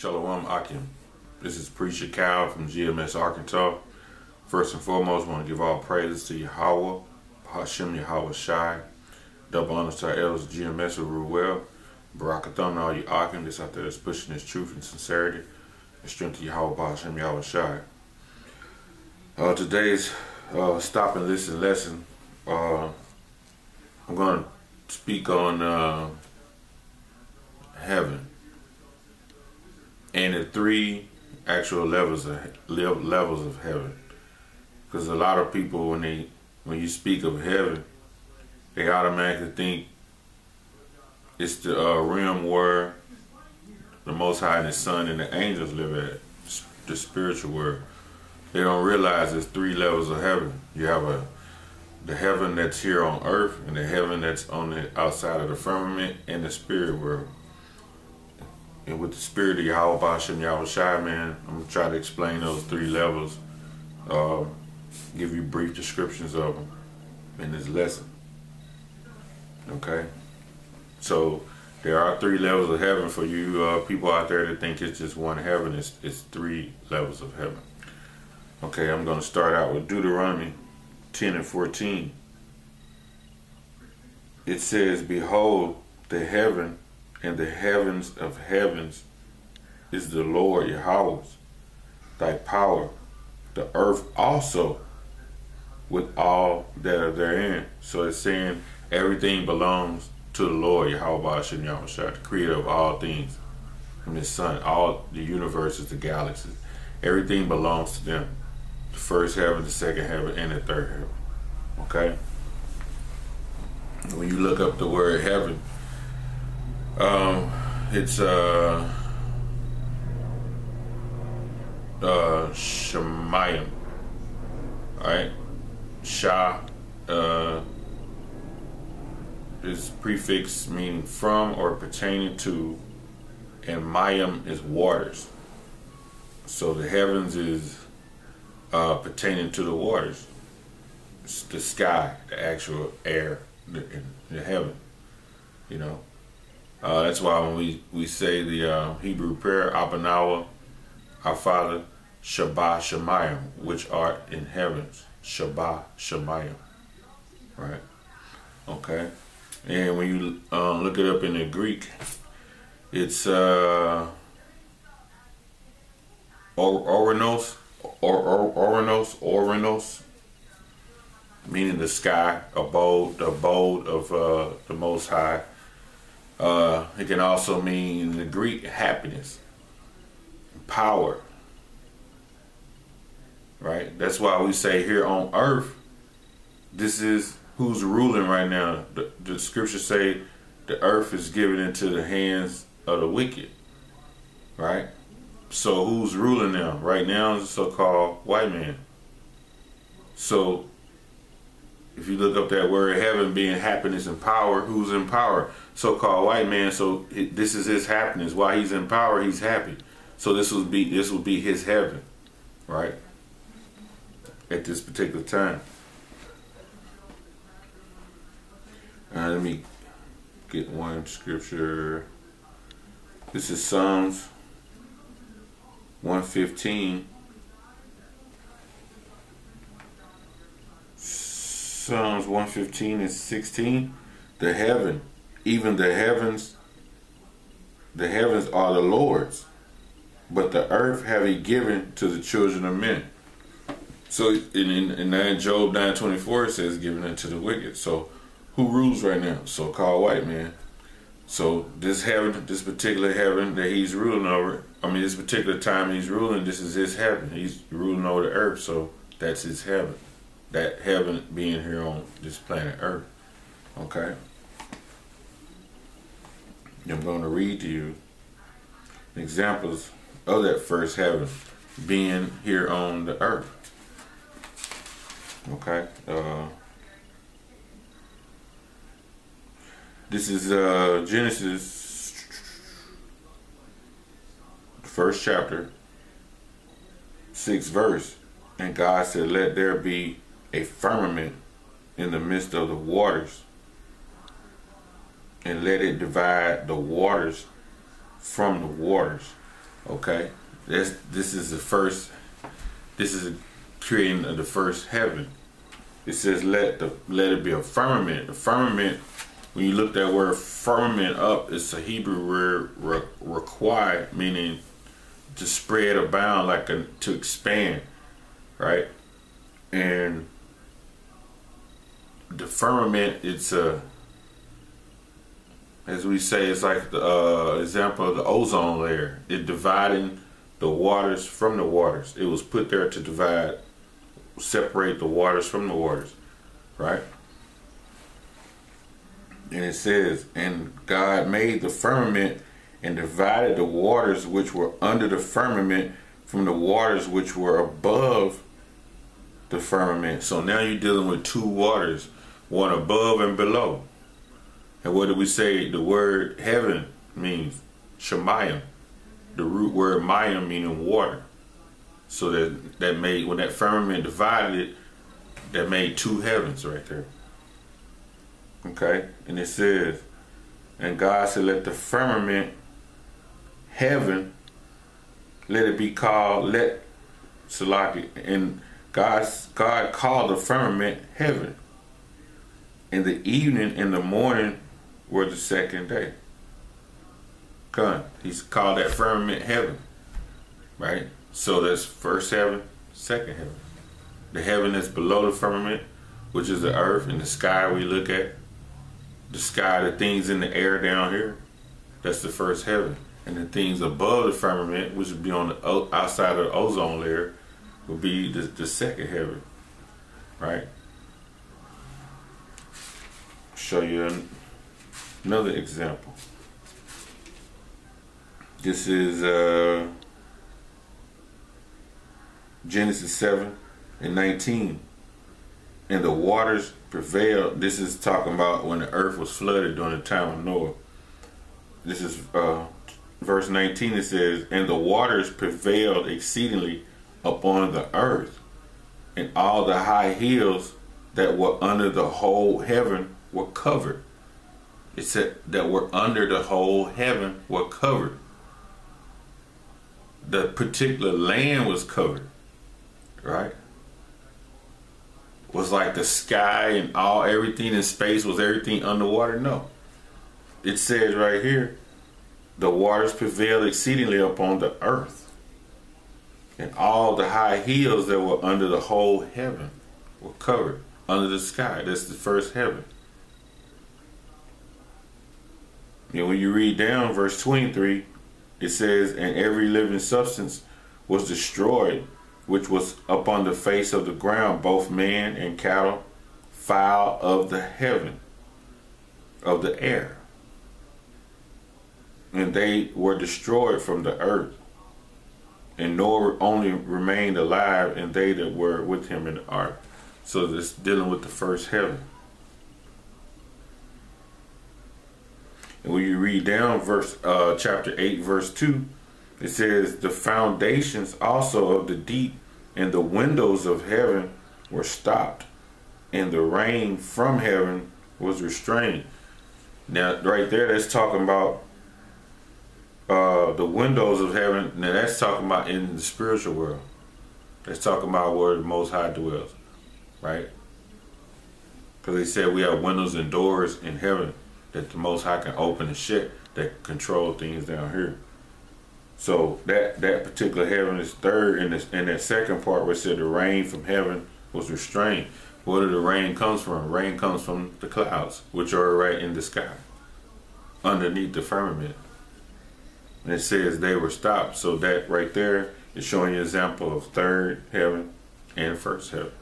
Shalom Akim. This is Preacher Cal from GMS Arkansas. First and foremost, I want to give all praises to Yahweh, Hashem Yahweh Shai. Double honors to our elders of GMS who rule well. Barakathon to all you Akim that's out there that's pushing this truth and sincerity. And strength to Yahweh, Hashem Yahweh Shai. Today's stop and listen lesson, I'm going to speak on heaven and the three actual levels of heaven. Because a lot of people, when you speak of heaven, they automatically think it's the realm where the Most High and His Son and the angels live at, the spiritual world. They don't realize there's three levels of heaven. You have the heaven that's here on earth, and the heaven that's on the outside of the firmament, and the spirit world. And with the spirit of Yahweh Hashem Yahweh Shai, man, I'm going to try to explain those three levels, give you brief descriptions of them in this lesson. Okay? So there are three levels of heaven. For you people out there that think it's just one heaven, it's three levels of heaven. Okay, I'm going to start out with Deuteronomy 10 and 14. It says, "Behold, the heaven and the heavens of heavens is the Lord Yahweh's, thy power, the earth also with all that are therein." So it's saying everything belongs to the Lord Yahweh Hashem Yahweh Shai, the creator of all things, from His Son, all the universes, the galaxies. Everything belongs to them. The first heaven, the second heaven, and the third heaven. Okay? When you look up the word heaven, it's Shemayim, right? Shah is prefix meaning from or pertaining to, and Mayim is waters. So the heavens is pertaining to the waters. It's the sky, the actual air, the heaven, you know. That's why when we say the Hebrew prayer, Abanawa, our Father, Shabbat Shemayim, which art in heavens. Shabbat Shemayim. Right? Okay? And when you look it up in the Greek, it's Oranos, meaning the sky, the abode of the Most High. It can also mean in the Greek happiness, power, right? That's why we say here on earth, this is who's ruling right now. The scriptures say the earth is given into the hands of the wicked, right? So who's ruling now? Right now is the so-called white man. So if you look up that word heaven being happiness and power, who's in power? So-called white man. So this is his happiness. While he's in power, he's happy. So this would be his heaven, right? At this particular time. Let me get one scripture. This is Psalms 115. Psalms 115 and 16. The heaven, even the heavens are the Lord's, but the earth have He given to the children of men. So in Job 9:24 it says, given unto the wicked. So who rules right now? So-called white man. So this heaven, this particular heaven that he's ruling over, this particular time he's ruling, this is his heaven. He's ruling over the earth, so that's his heaven. That heaven being here on this planet Earth. Okay? I'm going to read to you examples of that first heaven being here on the earth. Okay? This is Genesis, first chapter, 6th verse. And God said, "Let there be a firmament in the midst of the waters, and let it divide the waters from the waters. Okay, this is the first. This is a creating of the first heaven. It says let it be a firmament. The firmament, when you look that word firmament up, it's a Hebrew word require, meaning to spread abound, like to expand, right? And the firmament, it's as we say, it's like the example of the ozone layer. It dividing the waters from the waters. It was put there to separate the waters from the waters, right? And it says, and God made the firmament and divided the waters which were under the firmament from the waters which were above the firmament. So now you're dealing with two waters, one above and below. And what did we say the word heaven means? Shemayim. The root word mayim meaning water. So that made, when that firmament divided it, that made two heavens right there. Okay? And it says, and God said, let the firmament heaven, let it be called, Salaki. And God called the firmament heaven. And the evening and the morning were the second day. He's called that firmament heaven, right? So that's first heaven, second heaven. The heaven that's below the firmament, which is the earth and the sky we look at. The sky, the things in the air down here, that's the first heaven. And the things above the firmament, which would be on the outside of the ozone layer, would be the second heaven, right? Show you another example. This is Genesis 7:19. And the waters prevailed. This is talking about when the earth was flooded during the time of Noah. This is verse 19. It says, and the waters prevailed exceedingly upon the earth, and all the high hills that were under the whole heaven were covered. It said that were under the whole heaven were covered. The particular land was covered, right? Was like the sky and everything in space, was everything underwater? No. It says right here, the waters prevailed exceedingly upon the earth, and all the high hills that were under the whole heaven were covered under the sky. That's the first heaven. And when you read down verse 23, it says, and every living substance was destroyed, which was upon the face of the ground, both man and cattle, fowl of the heaven, of the air. And they were destroyed from the earth. And Noah only remained alive, and they that were with him in the ark. So this dealing with the first heaven. And when you read down chapter 8, verse 2, it says, the foundations also of the deep and the windows of heaven were stopped, and the rain from heaven was restrained. Now, right there, that's talking about the windows of heaven. Now, that's talking about in the spiritual world. That's talking about where the Most High dwells, right? Because they said we have windows and doors in heaven that the Most High can open and shut, that control things down here. So that particular heaven is third. In that second part where it said the rain from heaven was restrained. Where did the rain comes from? Rain comes from the clouds, which are right in the sky, underneath the firmament. And it says they were stopped. So that right there is showing you an example of third heaven and first heaven.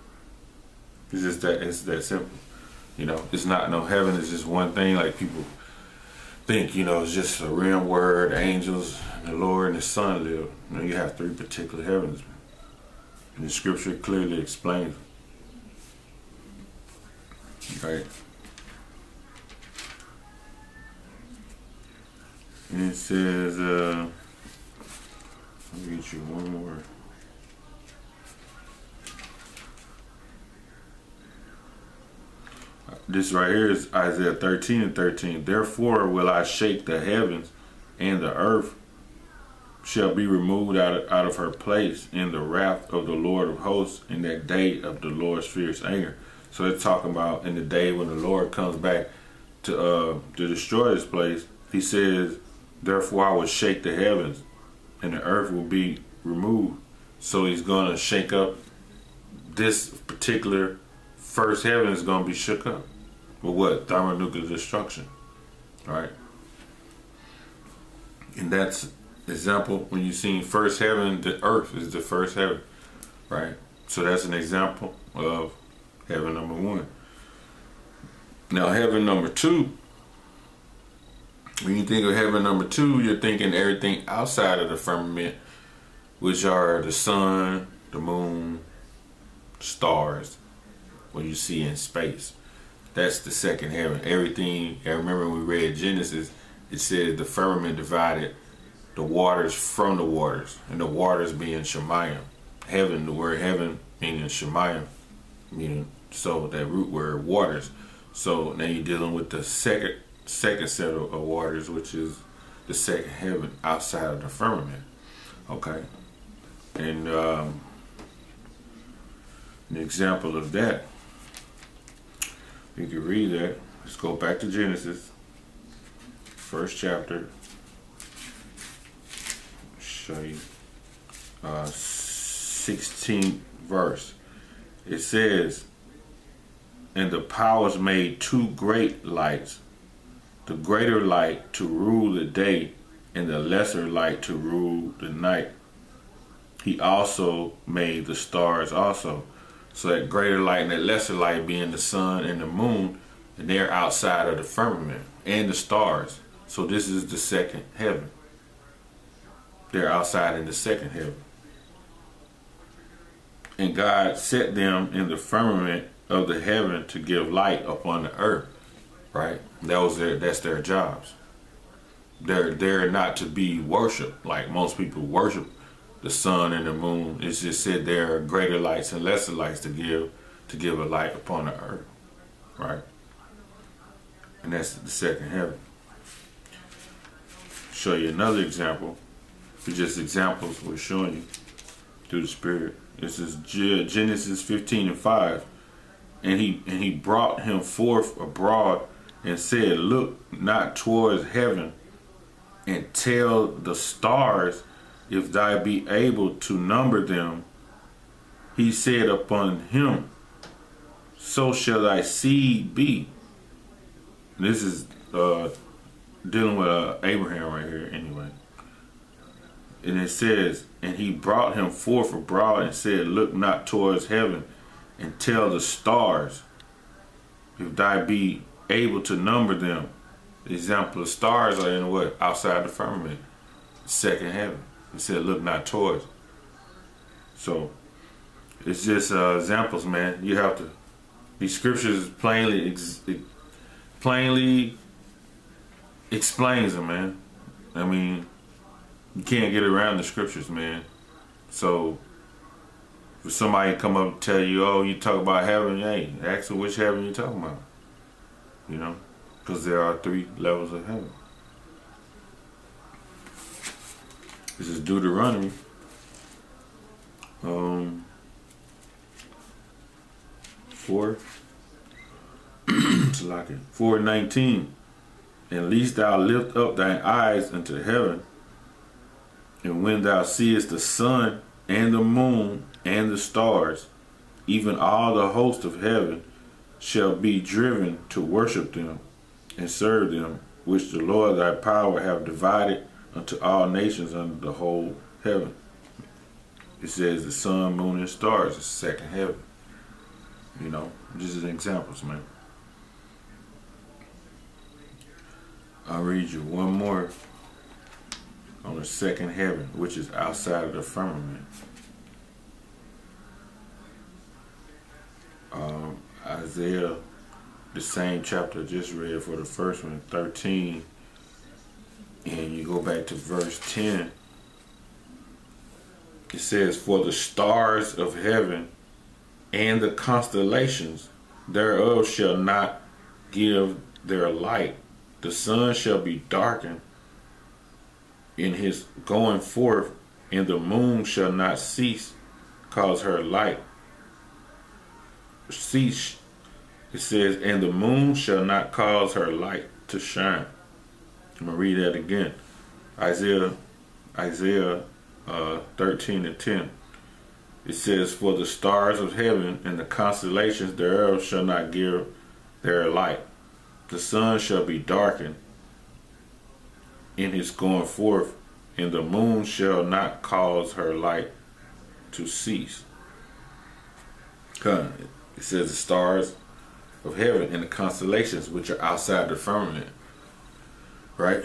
It's that simple. You know, it's not no heaven, it's just one thing like people think, you know, it's just a realm where the angels, the Lord, and the Son live. You know, you have three particular heavens. And the scripture clearly explains it. Right? And it says, let me get you one more. This right here is Isaiah 13:13. Therefore will I shake the heavens, and the earth shall be removed out of her place in the wrath of the Lord of hosts in that day of the Lord's fierce anger. So it's talking about in the day when the Lord comes back to destroy this place. He says, therefore I will shake the heavens and the earth will be removed. So he's going to shake up this particular first heaven is going to be shook up. With what? Thermonuclear destruction. Right? And that's example when you see first heaven, the earth is the first heaven. Right? So that's an example of heaven number one. Now heaven number two, when you think of heaven number two, you're thinking everything outside of the firmament, which are the sun, the moon, stars, what you see in space. That's the second heaven. Everything, I remember when we read Genesis, it said the firmament divided the waters from the waters, and the waters being Shemayim. Heaven, the word heaven meaning Shemayim, meaning so that root word waters. So now you're dealing with the second set of waters, which is the second heaven outside of the firmament. Okay, and an example of that, you can read that. Let's go back to Genesis, first chapter. Show you 16th verse. It says, and the powers made two great lights, the greater light to rule the day, and the lesser light to rule the night. He also made the stars also. So that greater light and that lesser light being the sun and the moon, and they're outside of the firmament, and the stars. So this is the second heaven. They're outside in the second heaven. And God set them in the firmament of the heaven to give light upon the earth. Right? That's their jobs. They're not to be worshipped like most people worship the sun and the moon. It's just said there are greater lights and lesser lights to give a light upon the earth. Right? And that's the second heaven. Show you another example. It's just examples we're showing you through the Spirit. This is Genesis 15:5. And he brought him forth abroad and said, look not towards heaven, and tell the stars if thou be able to number them. He said upon him, so shall thy seed be. This is dealing with Abraham right here anyway. And it says, and he brought him forth abroad and said, look not towards heaven, and tell the stars if thou be able to number them. The example of stars are in what? Outside the firmament, second heaven. He said, look not towards. So it's just examples, man. You have to. These scriptures plainly explains them, man. I mean, you can't get around the scriptures, man. So for somebody to come up and tell you, oh, you talk about heaven, hey, ask them which heaven you talking about. You know, because there are 3 levels of heaven. This is Deuteronomy 4:19. And lest thou lift up thine eyes unto heaven, and when thou seest the sun and the moon and the stars, even all the host of heaven shall be driven to worship them and serve them, which the Lord thy power have divided unto all nations under the whole heaven. It says the sun, moon, and stars is second heaven. You know, just as examples, man. I'll read you one more on the second heaven, which is outside of the firmament. Isaiah, the same chapter I just read for the first one, 13, and you go back to verse 10. It says, for the stars of heaven and the constellations thereof shall not give their light. The sun shall be darkened, in his going forth, and the moon shall not cease cause her light. Cease. It says, and the moon shall not cause her light to shine. I'm going to read that again. Isaiah 13:10. It says, for the stars of heaven and the constellations thereof shall not give their light. The sun shall be darkened in his going forth, and the moon shall not cause her light to cease. It says the stars of heaven and the constellations which are outside the firmament. Right?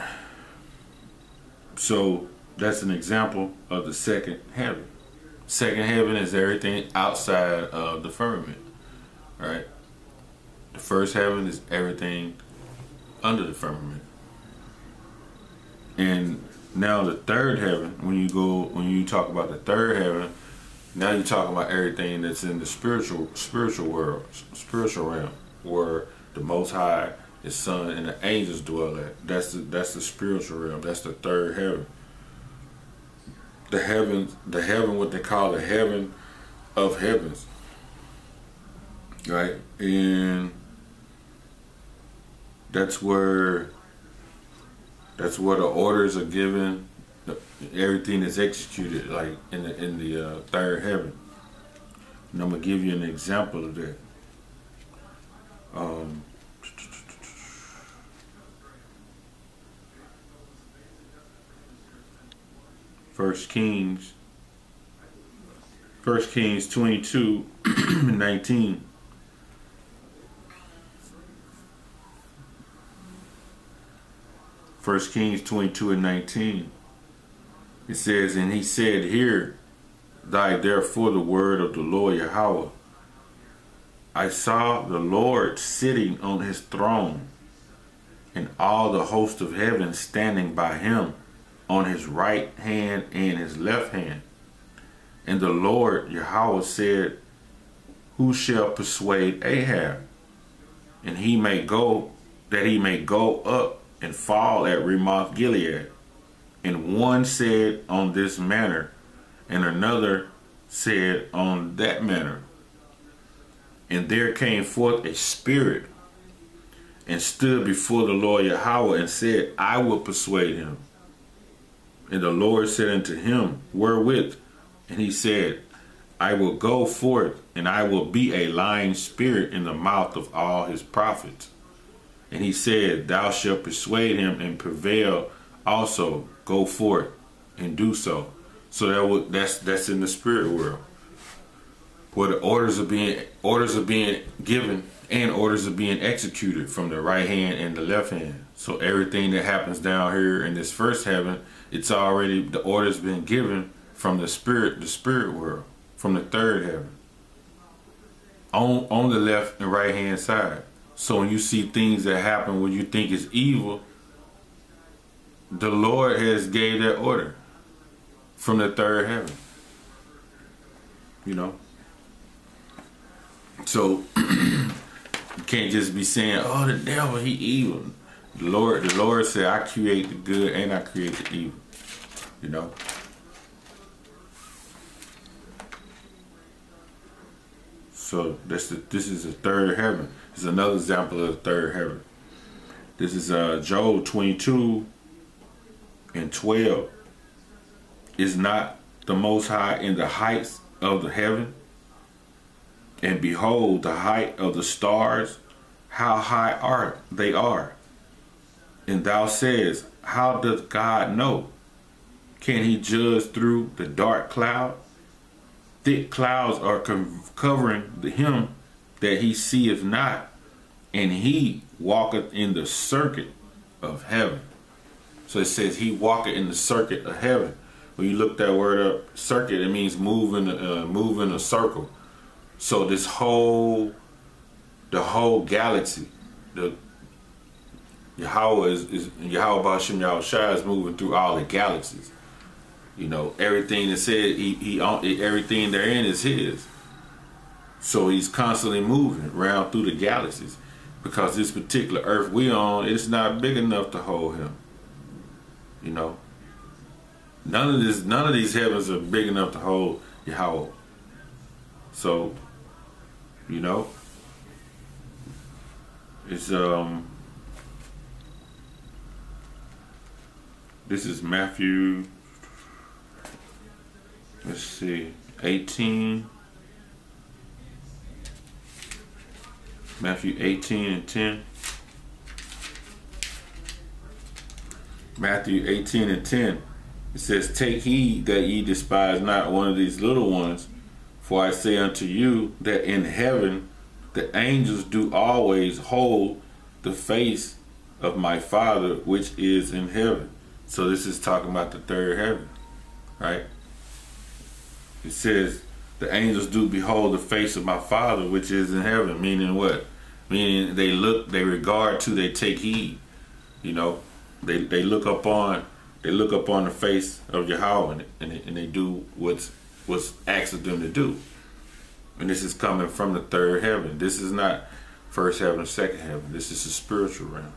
So that's an example of the second heaven. Second heaven is everything outside of the firmament. Right? The first heaven is everything under the firmament. And now the third heaven, when you talk about the third heaven, now you're talking about everything that's in the spiritual world, spiritual realm, where the Most High, His Son, and the angels dwell at. That's the spiritual realm. That's the third heaven. The heaven, what they call the heaven of heavens, right? And that's where the orders are given. Everything is executed, like in the third heaven. And I'm gonna give you an example of that. 1 Kings 22:19. 1 Kings 22:19. It says, and he said, hear thy therefore the word of the Lord Yahweh. I saw the Lord sitting on his throne, and all the host of heaven standing by him, on his right hand and his left hand. And the Lord Yahweh said, who shall persuade Ahab, and he may go up and fall at Ramoth Gilead? And one said on this manner, and another said on that manner. And there came forth a spirit, and stood before the Lord Yahweh, and said, I will persuade him. And the Lord said unto him, wherewith? And he said, I will go forth, and I will be a lying spirit in the mouth of all his prophets. And he said, thou shalt persuade him and prevail also. Go forth and do so. So that's in the spirit world, where the orders are being given and orders are being executed from the right hand and the left hand. So everything that happens down here in this first heaven, it's already, the orders been given from the spirit world, from the third heaven, on the left and right hand side. So when you see things that happen when you think is evil, the Lord has gave that order from the third heaven. You know? So you can't just be saying, oh, the devil, he evil. The Lord said, I create the good and I create the evil. You know? So this is the third heaven. This is another example of the third heaven. This is Job 22:12. Is not the Most High in the heights of the heaven? And behold, the height of the stars, how high they are. And thou sayest, how doth God know? Can he judge through the dark cloud? Thick clouds are covering him that he seeth not, and he walketh in the circuit of heaven. So it says he walketh in the circuit of heaven. When you look that word up, circuit, it means move in a circle. So the whole galaxy, the Yahweh is Yahweh B'Shem Yahushua is moving through all the galaxies. You know, everything that said everything therein is his. So he's constantly moving around through the galaxies, because this particular earth we on, it's not big enough to hold him. You know, None of these heavens are big enough to hold Yahweh. So, you know, it's this is Matthew, let's see, 18. Matthew 18 and 10. Matthew 18 and 10. It says, "Take heed that ye despise not one of these little ones, for I say unto you that in heaven the angels do always hold the face of my Father which is in heaven." So this is talking about the third heaven, right? It says, the angels do behold the face of my Father which is in heaven. Meaning what? Meaning they look, they regard to, they take heed. You know, they look up on the face of Yahweh, and they do what's asked of them to do. And this is coming from the third heaven. This is not first heaven or second heaven. This is a spiritual realm.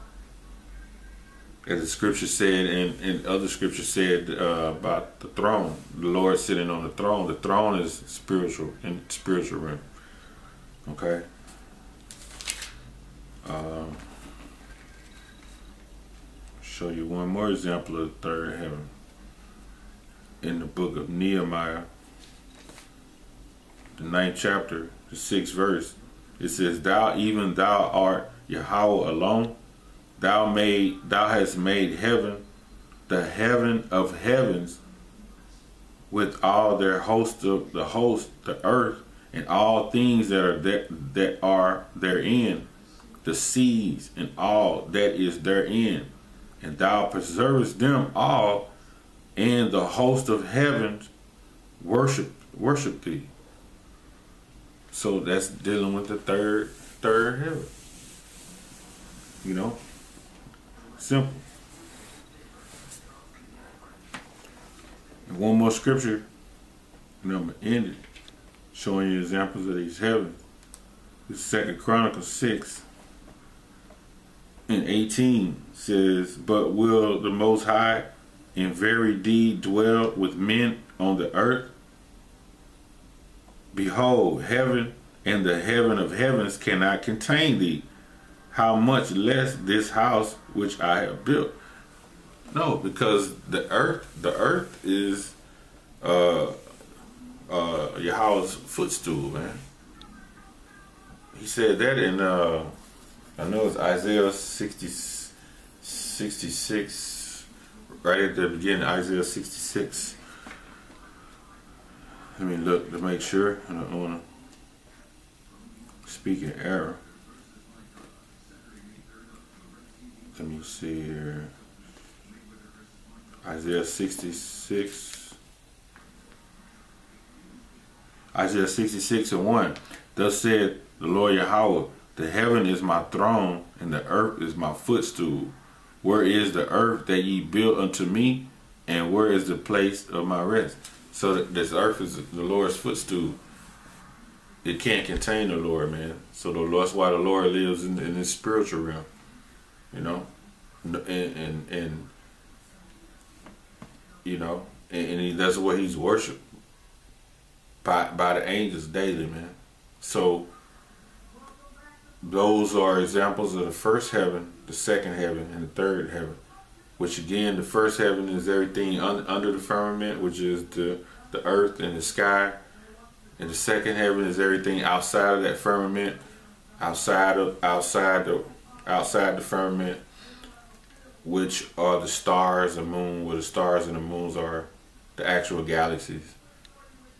As the scripture said, and other scriptures said about the throne, the Lord sitting on the throne. The throne is spiritual, in spiritual realm. Okay. Show you one more example of the third heaven in the book of Nehemiah, the 9th chapter, the 6th verse. It says, "Thou, even thou art Yahweh alone. Thou hast made heaven, the heaven of heavens, with all their host, the earth, and all things that are therein, the seas and all that is therein. And thou preservest them all, and the host of heavens worship thee." So that's dealing with the third heaven. You know? Simple. And one more scripture, and I'm going to end it, showing you examples of these heavens. It's 2 Chronicles 6 and 18 says, "But will the Most High in very deed dwell with men on the earth? Behold, heaven and the heaven of heavens cannot contain thee. How much less this house which I have built?" No, because the earth is Yahweh's footstool, man. He said that in I know it's Isaiah 66, right at the beginning, Isaiah 66. Let me look to make sure. I don't want to speak in error. Let me see here. Isaiah 66. Isaiah 66 and 1. "Thus said the Lord Yahweh, the heaven is my throne, and the earth is my footstool. Where is the earth that ye built unto me, and where is the place of my rest?" So this earth is the Lord's footstool. It can't contain the Lord, man. So that's why the Lord lives in this spiritual realm. You know, and you know, and that's what he's worshipped by the angels daily, man. So those are examples of the first heaven, the second heaven, and the third heaven. Which again, the first heaven is everything under the firmament, which is the earth and the sky, and the second heaven is everything outside of that firmament, outside the firmament, which are the stars and moon, where the stars and the moons are the actual galaxies.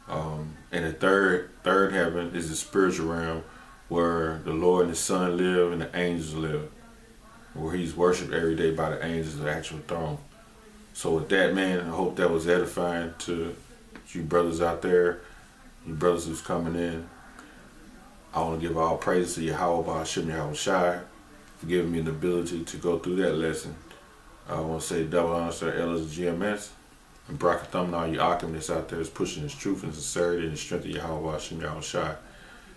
And the third heaven is the spiritual realm, where the Lord and the Son live and the angels live, where he's worshipped every day by the angels of the actual throne. So with that, man, I hope that was edifying to you brothers out there, you brothers who's coming in. I want to give all praises to Yahweh Ba'ashem Yahweh Shai for giving me the ability to go through that lesson. I want to say double honors to our elders of GMS, and Barakatham and all you alchemists out there is pushing this truth and sincerity and the strength of Yahweh Ba'ashem Yahweh Shai.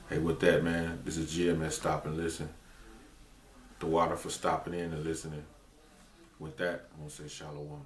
Hey, with that, man, this is GMS Stop and Listen. The water for stopping in and listening. With that, I want to say Shalom.